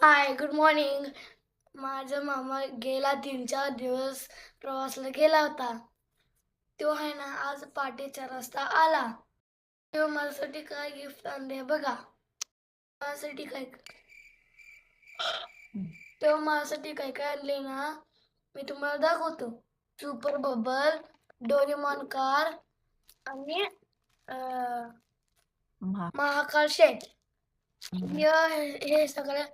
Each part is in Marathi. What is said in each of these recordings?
हाय, गुड मॉर्निंग. माझा मामा गेला 3-4 दिवस प्रवासला गेला होता. तो आहे ना आज पहाटे 4 वाजता आला. तेव्हा माझ्यासाठी काय गिफ्ट आणले बघा. माझ्यासाठी काय तेव्हा माझ्यासाठी काय काय आणले ना मी तुम्हाला दाखवतो. सुपर बबल, डोरेमॉन कार आणि महाकाल शेट. हे सगळ्या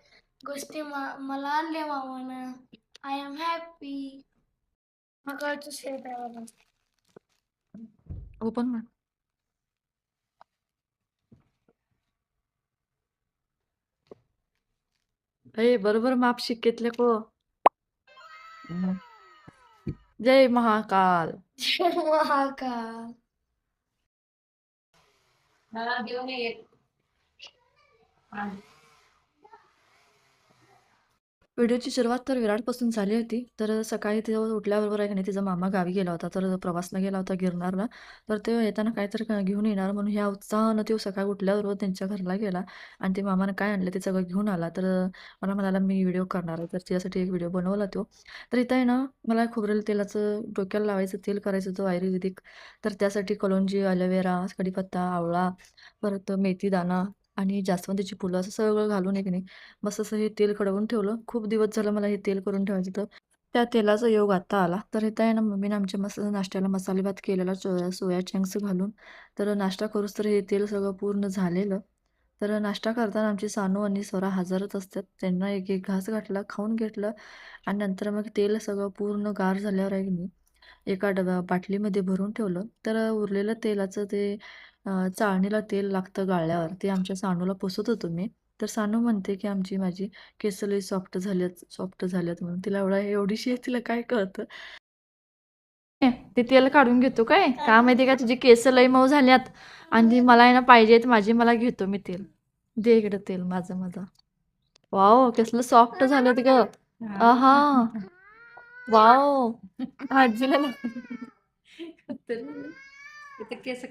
गोष्टी मला आणले मामानं. I am happy. महाकालचं शेट आहे बघा. ओपन कर. बरोबर माप शिकेतले को. जय महाकाल. महाकाल. मला घेऊन ये. व्हिडिओची सुरुवात तर विराटपासून झाली होती. तर सकाळी तेव्हा उठल्याबरोबर आहे की नाही तिचा मामा गावी गेला होता. तर प्रवासला गेला होता गिरनारला. तर ते येताना काहीतरी घेऊन येणार म्हणून ह्या उत्साहानं तो सकाळी उठल्याबरोबर त्यांच्या घरला गेला आणि ते मामानं काय आणलं ते सगळं घेऊन आला. तर मला म्हणाला मी व्हिडिओ करणार आहे. तर त्यासाठी एक व्हिडिओ बनवला तो. तर इथं आहे ना मला खोबरेल तेलाचं डोक्याला लावायचं तेल करायचं होतं आयुर्वेदिक. तर त्यासाठी कलोंजी, ॲलोवेरा, कढीपत्ता, आवळा, परत मेथी दाणा आणि जास्वंदीची फुलं असं सगळं घालून आहे की नाही मस्त असं हे तेल कडवून ठेवलं. खूप दिवस झालं मला हे तेल करून ठेवायचं होतं. त्या तेलाचा योग आत्ता आला. तर इथं आहे ना मम्मीने आमच्या मस्त नाश्त्याला मसाले भात केलेला सोया चंक्स घालून. तर नाश्ता करूच तर हे तेल सगळं पूर्ण झालेलं. तर नाश्ता करताना आमची सानू आणि स्वरा हजरच असतात. त्यांना एक एक घास घातला, खाऊन घेतलं आणि नंतर मग तेल सगळं पूर्ण गार झाल्यावर आहे की नाही एका बाटलीमध्ये भरून ठेवलं. तर उरलेलं तेलाचं ते चाळणीला तेल लागतं गाळल्यावर ते आमच्या सानूला पुसत होतो मी. तर सानू म्हणते की माझी केस लई सॉफ्ट झाल्यात म्हणून. तिला एवढीशी आहे तिला काय कळतं. ते तेल काढून घेतो काय का माहिती का तुझी केस लई मऊ झाल्यात आणि ती मला आहे ना पाहिजेत माझी मला घेतो मी तेल. दे इकडं तेल माझं. वाव कसलं सॉफ्ट झालं ग. आहा वाव आजीला इथे केस